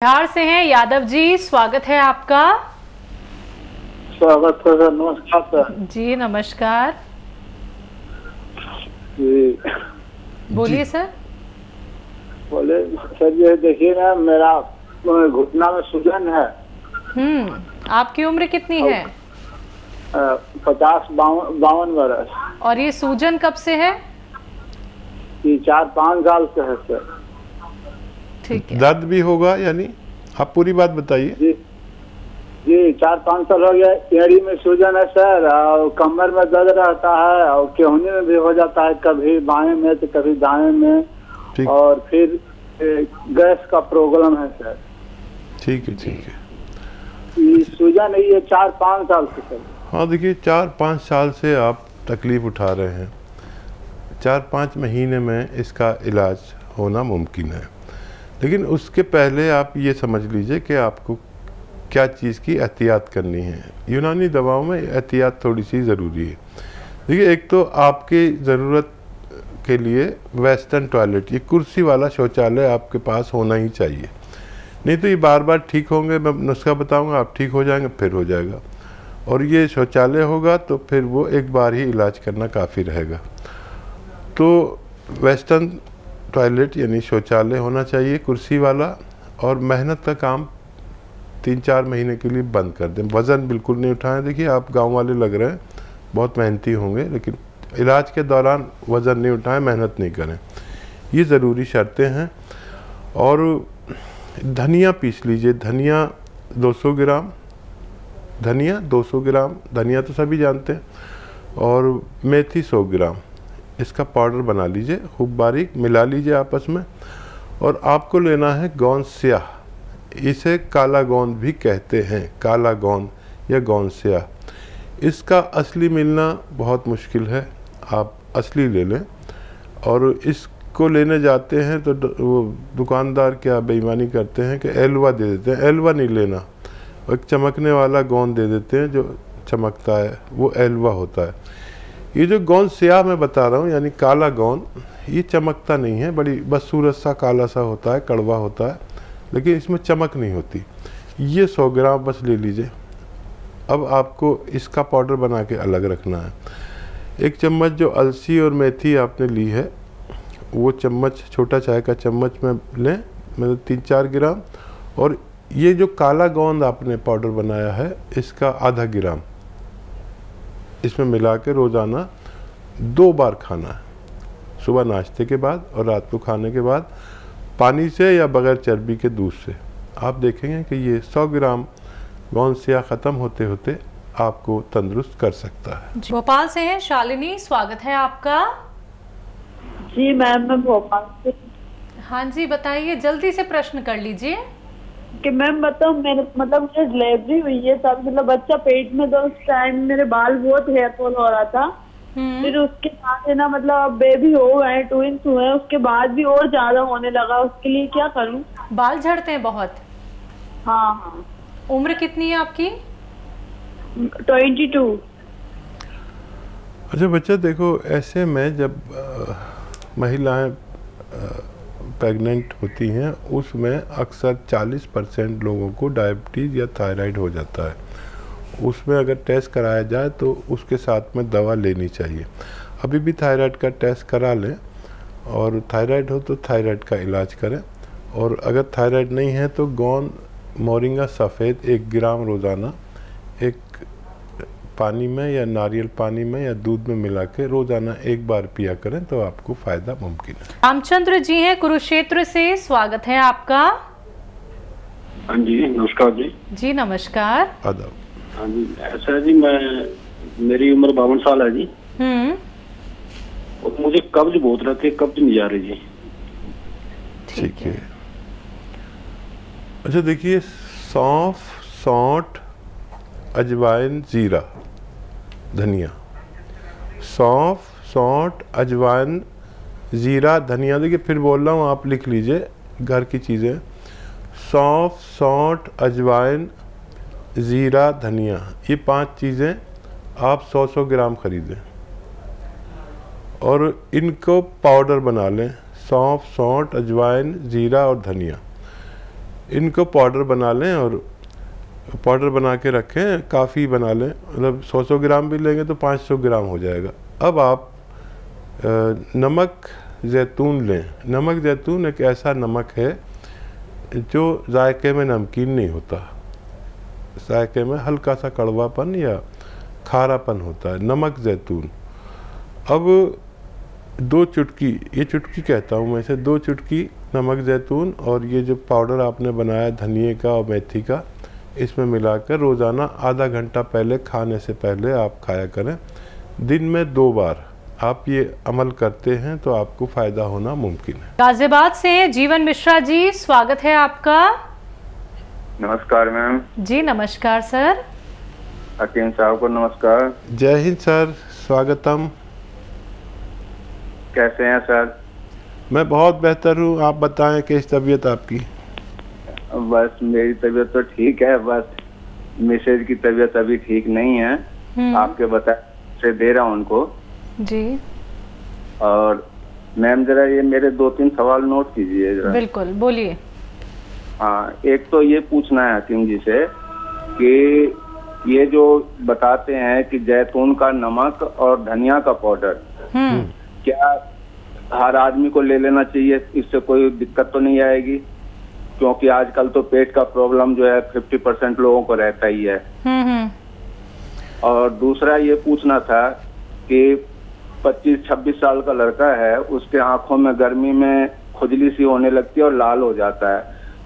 बिहार से हैं यादव जी, स्वागत है आपका। स्वागत है सर। नमस्कार सर। जी नमस्कार। जी बोलिए सर। बोले सर, ये देखिए ना, मेरा घुटना में सूजन है। आपकी उम्र कितनी है? 52 वर्ष। और ये सूजन कब से है? ये 4-5 साल से है सर। ठीक है। दर्द भी होगा यानी? आप पूरी बात बताइए। जी जी, 4-5 साल हो गया। एड़ी में सूजन है सर, और कमर में दर्द रहता है, और केहनी में भी हो जाता है, कभी बाएं में तो कभी दाएं में। और फिर गैस का प्रॉब्लम है सर। ठीक है ठीक है। ये सूजन है, ये 4-5 साल से सर। हाँ देखिए, 4-5 साल से आप तकलीफ उठा रहे हैं। 4-5 महीने में इसका इलाज होना मुमकिन है, लेकिन उसके पहले आप ये समझ लीजिए कि आपको क्या चीज़ की एहतियात करनी है। यूनानी दवाओं में एहतियात थोड़ी सी ज़रूरी है। देखिए, एक तो आपकी ज़रूरत के लिए वेस्टर्न टॉयलेट, ये कुर्सी वाला शौचालय आपके पास होना ही चाहिए। नहीं तो ये बार बार ठीक होंगे, मैं नुस्खा बताऊंगा, आप ठीक हो जाएंगे, फिर हो जाएगा। और ये शौचालय होगा तो फिर वो एक बार ही इलाज करना काफ़ी रहेगा। तो वेस्टर्न टॉयलेट यानी शौचालय होना चाहिए कुर्सी वाला। और मेहनत का काम 3-4 महीने के लिए बंद कर दें। वज़न बिल्कुल नहीं उठाएं। देखिए, आप गांव वाले लग रहे हैं, बहुत मेहनती होंगे, लेकिन इलाज के दौरान वज़न नहीं उठाएं, मेहनत नहीं करें, ये ज़रूरी शर्तें हैं। और धनिया पीस लीजिए। धनिया 200 ग्राम, धनिया 200 ग्राम, धनिया तो सभी जानते हैं। और मेथी 100 ग्राम, इसका पाउडर बना लीजिए, खूब बारीक मिला लीजिए आपस में। और आपको लेना है गोंद स्याह, इसे काला गोंद भी कहते हैं, काला गोंद या गोंद स्याह। इसका असली मिलना बहुत मुश्किल है, आप असली ले लें। और इसको लेने जाते हैं तो वो दुकानदार क्या बेईमानी करते हैं कि एलवा दे देते हैं। एलवा नहीं लेना, एक चमकने वाला गोंद दे देते हैं जो चमकता है, वो एलवा होता है। ये जो गोंद स्याह मैं बता रहा हूँ यानी काला गोंद, ये चमकता नहीं है, बड़ी बदसूरत सा काला सा होता है, कड़वा होता है, लेकिन इसमें चमक नहीं होती। ये 100 ग्राम बस ले लीजिए। अब आपको इसका पाउडर बना के अलग रखना है। 1 चम्मच जो अलसी और मेथी आपने ली है, वो चम्मच, छोटा चाय का चम्मच में लें, मतलब 3-4 ग्राम। और ये जो काला गोंद आपने पाउडर बनाया है, इसका आधा ग्राम इसमें मिला के रोज़ाना 2 बार खाना है, सुबह नाश्ते के बाद और रात को खाने के बाद, पानी से या बगैर चर्बी के दूध से। आप देखेंगे कि ये 100 ग्राम गोंद स्याह ख़त्म होते होते आपको तंदुरुस्त कर सकता है। भोपाल से हैं शालिनी, स्वागत है आपका। जी मैम, मैं भोपाल से। हाँ जी बताइए, जल्दी से प्रश्न कर लीजिए। कि मैम बताओ, मेरे मतलब मुझे डिलीवरी हुई है, तब मतलब बच्चा पेट में था, उस टाइम मेरे बाल बहुत हेयर फॉल हो रहा था। फिर उसके बाद है ना, मतलब बेबी हो गए, ट्विंस हुए, उसके बाद भी और ज्यादा होने लगा। उसके लिए क्या करूं? बाल झड़ते हैं बहुत? हाँ हाँ। उम्र कितनी है आपकी? 22। अच्छा बच्चा, देखो, ऐसे में जब महिलाएं प्रेग्नेंट होती हैं, उसमें अक्सर 40% लोगों को डायबिटीज़ या थायराइड हो जाता है। उसमें अगर टेस्ट कराया जाए तो उसके साथ में दवा लेनी चाहिए। अभी भी थायराइड का टेस्ट करा लें, और थायराइड हो तो थायराइड का इलाज करें। और अगर थायराइड नहीं है तो गोंद मोरिंगा सफ़ेद 1 ग्राम रोज़ाना एक पानी में या नारियल पानी में या दूध में मिला के रोज़ाना 1 बार पिया करें तो आपको फ़ायदा मुमकिन है। रामचंद्र जी हैं कुरुक्षेत्र से, स्वागत है आपका। हाँ जी नमस्कार जी। जी नमस्कार। आदाब। हाँ जी, ऐसा है जी, मेरी उम्र 52 साल है जी। और मुझे कब्ज बहुत रहती है, कब्ज नहीं जा रही जी। ठीक है। अच्छा देखिए, सौंफ, सौंठ, अजवाइन, जीरा, धनिया, सौंफ, सौंठ, अजवाइन, जीरा, धनिया। देखिए फिर बोल रहा हूँ, आप लिख लीजिए घर की चीज़ें। सौंफ, सौंठ, अजवाइन, ज़ीरा, धनिया, ये 5 चीज़ें आप 100-100 ग्राम ख़रीदें और इनको पाउडर बना लें। सौंफ, सौंठ, अजवाइन, ज़ीरा और धनिया, इनको पाउडर बना लें और पाउडर बना के रखें, काफ़ी बना लें, मतलब 100 ग्राम भी लेंगे तो 500 ग्राम हो जाएगा। अब आप नमक जैतून लें। नमक जैतून एक ऐसा नमक है जो जायके में नमकीन नहीं होता, जायके में हल्का सा कड़वापन या खारापन होता है, नमक जैतून। अब 2 चुटकी, ये चुटकी कहता हूँ मैं इसे, 2 चुटकी नमक जैतून और ये जो पाउडर आपने बनाया धनिए का और मेथी का, इसमें मिलाकर रोज़ाना आधा घंटा पहले खाने से पहले आप खाया करें। दिन में 2 बार आप ये अमल करते हैं तो आपको फ़ायदा होना मुमकिन है। गाजियाबाद से जीवन मिश्रा जी, स्वागत है आपका। नमस्कार मैम। जी नमस्कार सर। हकीम साहब को नमस्कार। जय हिंद सर, स्वागतम। कैसे हैं सर? मैं बहुत बेहतर हूँ, आप बताएं कैसी तबीयत आपकी? बस मेरी तबीयत तो ठीक है, बस मिसेज की तबीयत अभी ठीक नहीं है। आपके बताए से दे रहा हूँ उनको जी। और मैम जरा ये मेरे 2-3 सवाल नोट कीजिए जरा। बिल्कुल, बोलिए। हाँ, एक तो ये पूछना है हकीम जी से कि ये जो बताते हैं कि जैतून का नमक और धनिया का पाउडर, क्या हर आदमी को ले लेना चाहिए? इससे कोई दिक्कत तो नहीं आएगी? क्योंकि आजकल तो पेट का प्रॉब्लम जो है 50% लोगों को रहता ही है। और दूसरा ये पूछना था कि 25-26 साल का लड़का है, उसके आंखों में गर्मी में खुजली सी होने लगती है और लाल हो जाता है,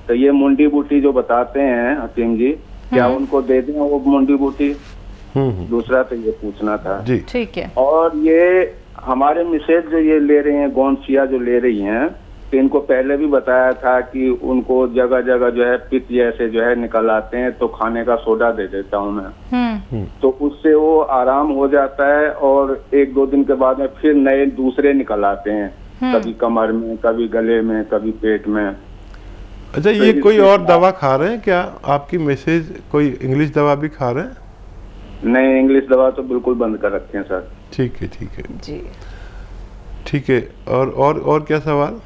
तो ये मुंडी बूटी जो बताते हैं हकीम जी, क्या उनको दे दें वो मुंडी बूटी? दूसरा तो ये पूछना था जी। ठीक है। और ये हमारे मिसेज जो ये ले रही हैं, गोंसिया जो ले रही हैं, तो इनको पहले भी बताया था कि उनको जगह जगह जो है पित्त जैसे जो है निकल आते हैं, तो खाने का सोडा दे देता हूँ मैं, तो उससे वो आराम हो जाता है और 1-2 दिन के बाद में फिर नए दूसरे निकल आते हैं, कभी कमर में, कभी गले में, कभी पेट में। अच्छा, ये कोई और दवा खा रहे हैं क्या आपकी मिसेज? कोई इंग्लिश दवा भी खा रहे हैं? नहीं, इंग्लिश दवा तो बिल्कुल बंद कर रखे हैं सर। ठीक है, ठीक है जी, ठीक है। और क्या सवाल?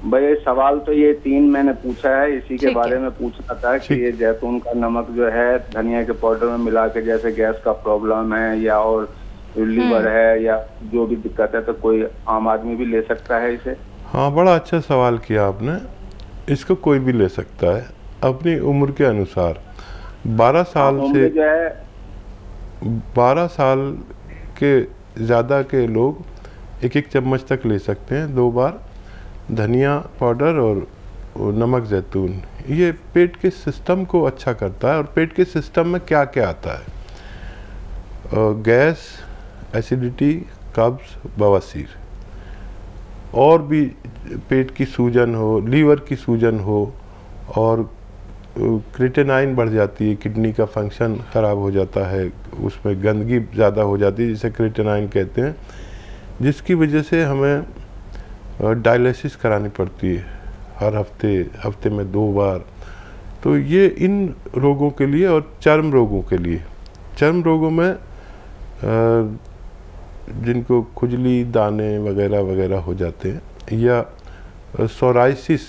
भाई सवाल तो ये 3 मैंने पूछा है, इसी के बारे में पूछना था कि ये जैतून का नमक जो है धनिया के पाउडर में मिला के, जैसे गैस का प्रॉब्लम है या और लीवर है या जो भी दिक्कत है, तो कोई आम आदमी भी ले सकता है इसे? हाँ, बड़ा अच्छा सवाल किया आपने। इसको कोई भी ले सकता है अपनी उम्र के अनुसार। 12 साल से 12 साल के ज़्यादा के लोग 1-1 चम्मच तक ले सकते हैं 2 बार। धनिया पाउडर और नमक जैतून, ये पेट के सिस्टम को अच्छा करता है। और पेट के सिस्टम में क्या क्या आता है? गैस, एसिडिटी, कब्ज, बवासीर, और भी पेट की सूजन हो, लीवर की सूजन हो, और क्रिएटिनाइन बढ़ जाती है, किडनी का फंक्शन ख़राब हो जाता है, उसमें गंदगी ज़्यादा हो जाती है जिसे क्रिएटिनाइन कहते हैं, जिसकी वजह से हमें डायलिसिस करानी पड़ती है हर हफ्ते में 2 बार। तो ये इन रोगों के लिए और चर्म रोगों के लिए, चर्म रोगों में जिनको खुजली, दाने वगैरह वगैरह हो जाते हैं, या सोराइसिस,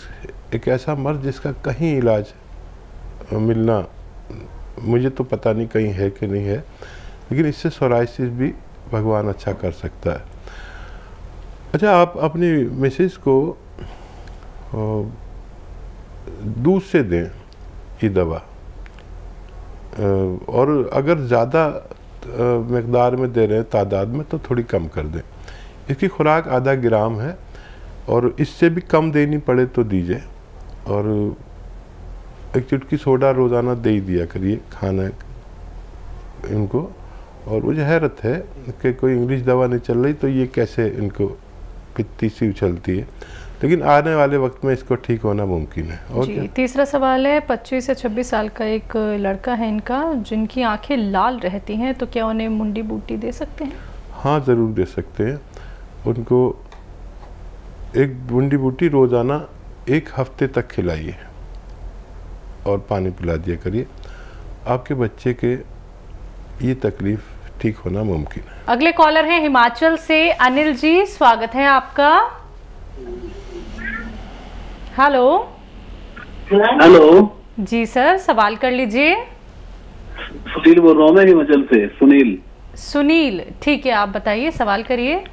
एक ऐसा मर्ज जिसका कहीं इलाज मिलना, मुझे तो पता नहीं कहीं है कि नहीं है, लेकिन इससे सोराइसिस भी भगवान अच्छा कर सकता है। अच्छा, आप अपनी मिसेज को दूध से दें ये दवा, और अगर ज़्यादा मकदार में दे रहे हैं, तादाद में, तो थोड़ी कम कर दें। इसकी खुराक आधा ग्राम है, और इससे भी कम देनी पड़े तो दीजिए। और 1 चुटकी सोडा रोज़ाना दे ही दिया करिए खाना इनको। और मुझे हैरत है कि कोई इंग्लिश दवा नहीं चल रही, तो ये कैसे इनको पित्ती सी उछलती है, लेकिन आने वाले वक्त में इसको ठीक होना मुमकिन है। और जी, तीसरा सवाल है, 25 से 26 साल का एक लड़का है इनका, जिनकी आंखें लाल रहती हैं, तो क्या उन्हें मुंडी बूटी दे सकते हैं? हाँ, ज़रूर दे सकते हैं। उनको एक मुंडी बूटी रोज़ाना 1 हफ्ते तक खिलाइए और पानी पिला दिया करिए। आपके बच्चे के ये तकलीफ ठीक होना मुमकिन है। अगले कॉलर हैं हिमाचल से अनिल जी, स्वागत है आपका। हेलो। हेलो जी सर, सवाल कर लीजिए। सुनील बोल रहा हूँ मैं हिमाचल से। सुनील, ठीक है, आप बताइए, सवाल करिए।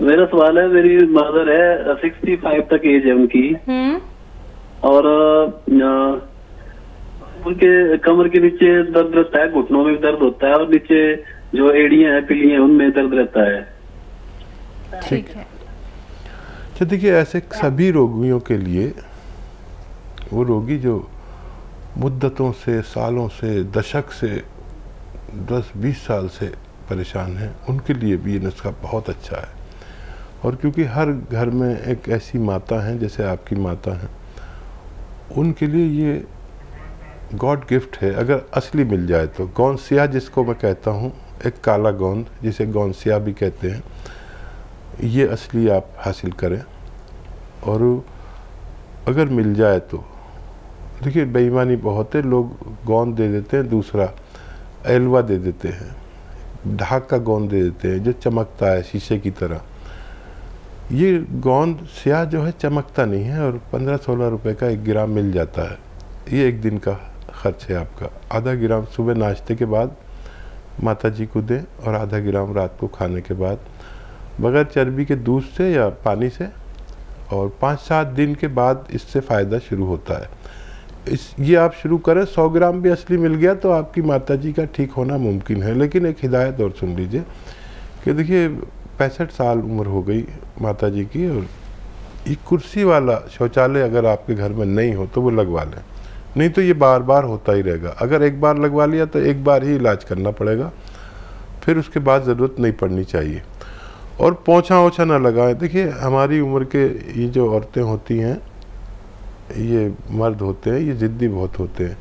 मेरा सवाल है, मेरी मदर है 65 तक एज है उनकी, और उनके कमर के नीचे दर्द रहता है, घुटनों में दर्द होता है, और नीचे जो एड़ियां हैं, पिलियां, उनमें दर्द रहता है। ठीक है। तो देखिए, ऐसे सभी रोगियों के लिए, वो रोगी जो मुद्दतों से, सालों से, दशक से, 10-20 साल से परेशान हैं, उनके लिए भी ये नुस्खा बहुत अच्छा है। और क्योंकि हर घर में एक ऐसी माता हैं जैसे आपकी माता हैं, उनके लिए ये गॉड गिफ्ट है अगर असली मिल जाए तो। गोंद स्याह जिसको मैं कहता हूँ, एक काला गोंद जिसे गोंद स्याह भी कहते हैं, ये असली आप हासिल करें। और अगर मिल जाए तो देखिए, बेईमानी बहुत है, लोग गोंद दे देते हैं, दूसरा एलवा दे देते हैं, ढाक का गोंद दे देते हैं जो चमकता है शीशे की तरह। ये गोंद स्याह जो है चमकता नहीं है, और 15-16 रुपए का 1 ग्राम मिल जाता है। ये 1 दिन का खर्च है आपका। आधा ग्राम सुबह नाश्ते के बाद माता जी को दें, और आधा ग्राम रात को खाने के बाद, बगैर चर्बी के दूध से या पानी से, और 5-7 दिन के बाद इससे फ़ायदा शुरू होता है। ये आप शुरू करें। 100 ग्राम भी असली मिल गया तो आपकी माताजी का ठीक होना मुमकिन है। लेकिन एक हिदायत और सुन लीजिए कि देखिए, 65 साल उम्र हो गई माताजी की, और ये कुर्सी वाला शौचालय अगर आपके घर में नहीं हो तो वो लगवा लें, नहीं तो ये बार बार होता ही रहेगा। अगर एक बार लगवा लिया तो एक बार ही इलाज करना पड़ेगा, फिर उसके बाद ज़रूरत नहीं पड़नी चाहिए। और पोंछा ओछा ना लगाएं। देखिए, हमारी उम्र के ये जो औरतें होती हैं, ये मर्द होते हैं, ये ज़िद्दी बहुत होते हैं।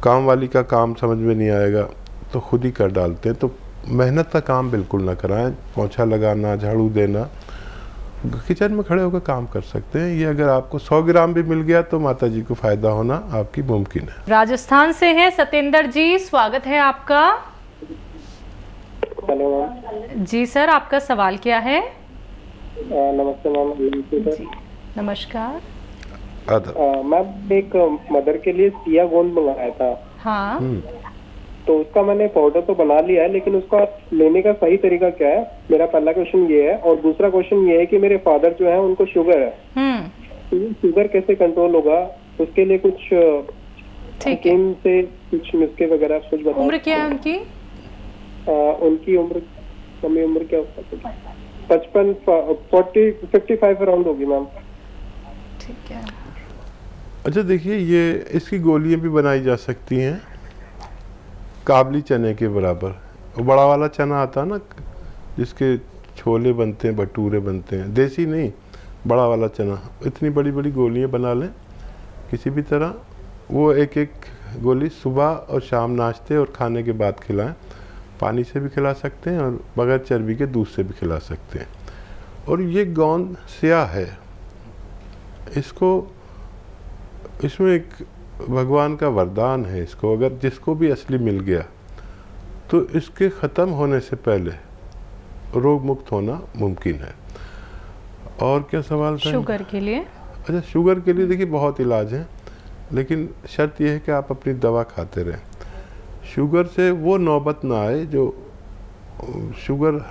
काम वाली का काम समझ में नहीं आएगा तो खुद ही कर डालते हैं। तो मेहनत का काम बिल्कुल ना कराएं। पोंछा लगाना, झाड़ू देना, किचन में खड़े होकर काम कर सकते हैं। ये अगर आपको 100 ग्राम भी मिल गया तो माता जी को फ़ायदा होना आपकी मुमकिन है। राजस्थान से हैं सतेंद्र जी, स्वागत है आपका। हेलो जी सर, आपका सवाल क्या है? नमस्ते मैम। नमस्कार। मैम, एक मदर के लिए सिया गोंद मंगाया था। हाँ। तो उसका मैंने पाउडर तो बना लिया है, लेकिन उसका लेने का सही तरीका क्या है? मेरा पहला क्वेश्चन ये है। और दूसरा क्वेश्चन ये है कि मेरे फादर जो है उनको शुगर है, तो शुगर कैसे कंट्रोल होगा? उसके लिए कुछ हकीम से कुछ नुस्खे वगैरह कुछ बताओ। उम्र क्या है उनकी? उनकी उम्र, मम्मी उम्र क्या होगा? 55 अराउंड होगी मैम। ठीक है। अच्छा देखिए, ये इसकी गोलियां भी बनाई जा सकती हैं काबली चने के बराबर। वो बड़ा वाला चना आता है ना, जिसके छोले बनते हैं, भटूरे बनते हैं, देसी नहीं, बड़ा वाला चना। इतनी बड़ी बड़ी गोलियां बना लें किसी भी तरह। वो एक एक गोली सुबह और शाम नाश्ते और खाने के बाद खिलाएं। पानी से भी खिला सकते हैं और बगैर चर्बी के दूध से भी खिला सकते हैं। और ये गोंद स्याह है, इसमें एक भगवान का वरदान है। इसको अगर जिसको भी असली मिल गया तो इसके ख़त्म होने से पहले रोग मुक्त होना मुमकिन है। और क्या सवाल था? शुगर के लिए? अच्छा, शुगर के लिए देखिए बहुत इलाज है, लेकिन शर्त यह है कि आप अपनी दवा खाते रहें। शुगर से वो नौबत ना आए जो शुगर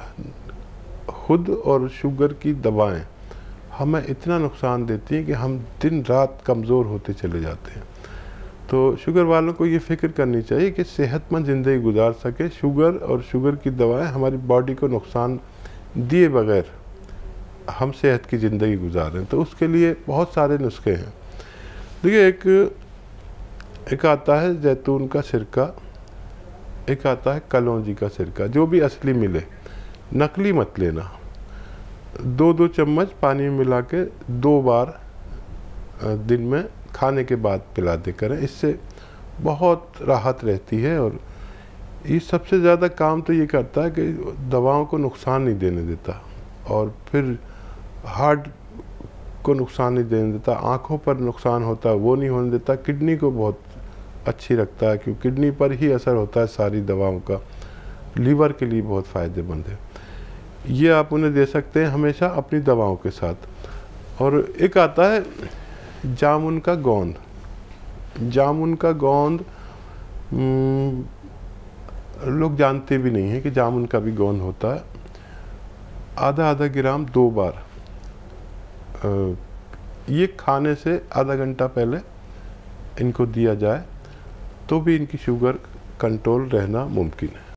खुद और शुगर की दवाएं हमें इतना नुकसान देती हैं कि हम दिन रात कमज़ोर होते चले जाते हैं। तो शुगर वालों को ये फिक्र करनी चाहिए कि सेहतमंद ज़िंदगी गुजार सके। शुगर और शुगर की दवाएं हमारी बॉडी को नुकसान दिए बगैर हम सेहत की ज़िंदगी गुजारें, तो उसके लिए बहुत सारे नुस्खे हैं। देखिए, एक आता है जैतून का सिरका, एक आता है कलौंजी का सिरका। जो भी असली मिले, नकली मत लेना। 2-2 चम्मच पानी में मिला के 2 बार दिन में खाने के बाद पिला दे करें। इससे बहुत राहत रहती है। और ये सबसे ज़्यादा काम तो ये करता है कि दवाओं को नुकसान नहीं देने देता, और फिर हार्ट को नुकसान नहीं देने देता, आँखों पर नुकसान होता है वो नहीं होने देता, किडनी को बहुत अच्छी रखता है क्योंकि किडनी पर ही असर होता है सारी दवाओं का। लीवर के लिए बहुत फ़ायदेमंद है। ये आप उन्हें दे सकते हैं हमेशा अपनी दवाओं के साथ। और एक आता है जामुन का गोंद, जामुन का गोंद लोग जानते भी नहीं हैं कि जामुन का भी गोंद होता है। आधा आधा ग्राम 2 बार, ये खाने से आधा घंटा पहले इनको दिया जाए तो भी इनकी शुगर कंट्रोल रहना मुमकिन है।